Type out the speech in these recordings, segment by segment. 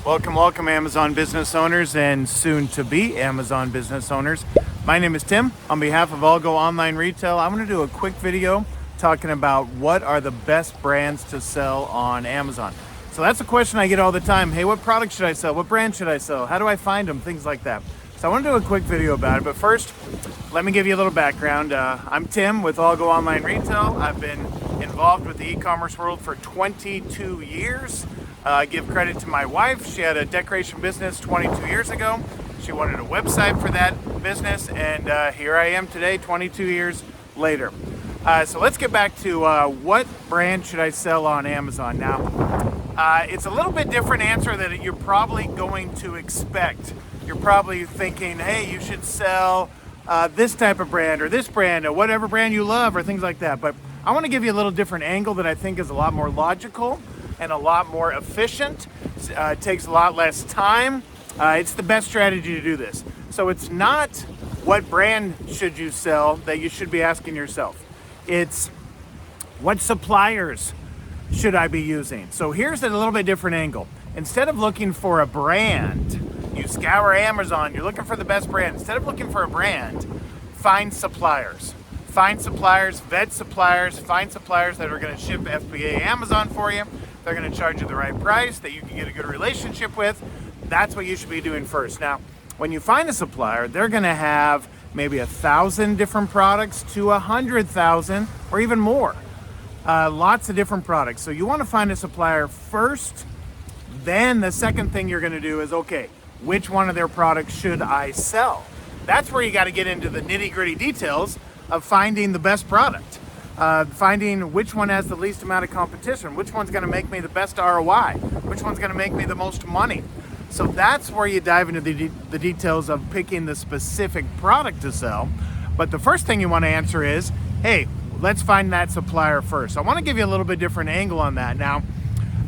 Welcome Amazon business owners and soon to be Amazon business owners. My name is Tim. On behalf of ALGO Online Retail, I'm going to do a quick video talking about what are the best brands to sell on Amazon. So that's a question I get all the time. Hey, what product should I sell? What brand should I sell? How do I find them? Things like that. So I want to do a quick video about it, but first, let me give you a little background. I'm Tim with ALGO Online Retail. I've been involved with the e-commerce world for 22 years. I give credit to my wife. She had a decoration business 22 years ago. She wanted a website for that business, and here I am today, 22 years later. So let's get back to what brand should I sell on Amazon. Now, it's a little bit different answer that you're probably going to expect. You're probably thinking, hey, you should sell this type of brand or this brand or whatever brand you love or things like that. But I want to give you a little different angle that I think is a lot more logical and a lot more efficient. It takes a lot less time. It's the best strategy to do this. So it's not what brand should you sell that you should be asking yourself. It's what suppliers should I be using? So here's a little bit different angle. Instead of looking for a brand, you scour Amazon, you're looking for the best brand. Instead of looking for a brand, find suppliers. Find suppliers, vet suppliers, find suppliers that are going to ship FBA Amazon for you. They're going to charge you the right price that you can get a good relationship with. That's what you should be doing first. Now, when you find a supplier, they're going to have maybe 1,000 different products to 100,000 or even more. Lots of different products. So you want to find a supplier first. Then the second thing you're going to do is, okay, which one of their products should I sell? That's where you got to get into the nitty-gritty details of finding the best product. Finding which one has the least amount of competition, which one's going to make me the best ROI, which one's going to make me the most money. So that's where you dive into the details of picking the specific product to sell. But the first thing you want to answer is, hey, let's find that supplier first. I want to give you a little bit different angle on that. Now,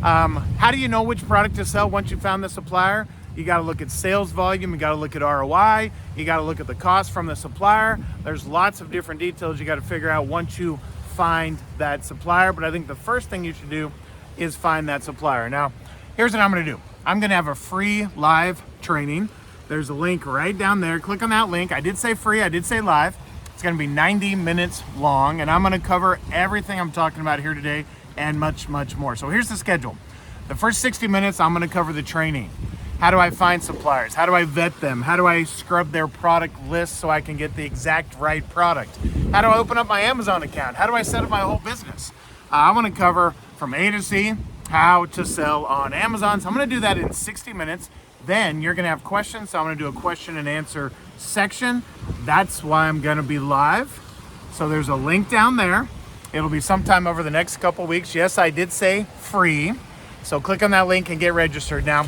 how do you know which product to sell once you found the supplier? You got to look at sales volume, you got to look at ROI, you got to look at the cost from the supplier. There's lots of different details you got to figure out once you find that supplier. But I think the first thing you should do is find that supplier. Now, here's what I'm going to do. I'm going to have a free live training. There's a link right down there. Click on that link. I did say free, I did say live. It's going to be 90 minutes long, and I'm going to cover everything I'm talking about here today and much, much more. So here's the schedule. The first 60 minutes, I'm going to cover the training. How do I find suppliers? How do I vet them? How do I scrub their product list so I can get the exact right product? How do I open up my Amazon account? How do I set up my whole business? I want to cover from A to Z how to sell on Amazon. So I'm going to do that in 60 minutes. Then you're going to have questions. So I'm going to do a question and answer section. That's why I'm going to be live. So there's a link down there. It'll be sometime over the next couple weeks. Yes, I did say free. So click on that link and get registered. Now,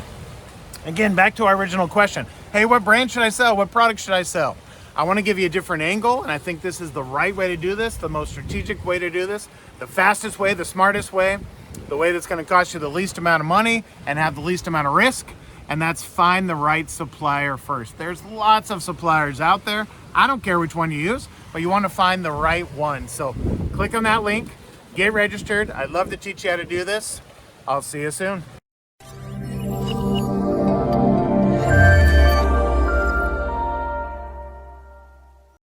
again, back to our original question. Hey, what brand should I sell? What product should I sell? I want to give you a different angle, and I think this is the right way to do this, the most strategic way to do this, the fastest way, the smartest way, the way that's going to cost you the least amount of money and have the least amount of risk, and that's find the right supplier first. There's lots of suppliers out there. I don't care which one you use, but you want to find the right one. So click on that link, get registered. I'd love to teach you how to do this. I'll see you soon.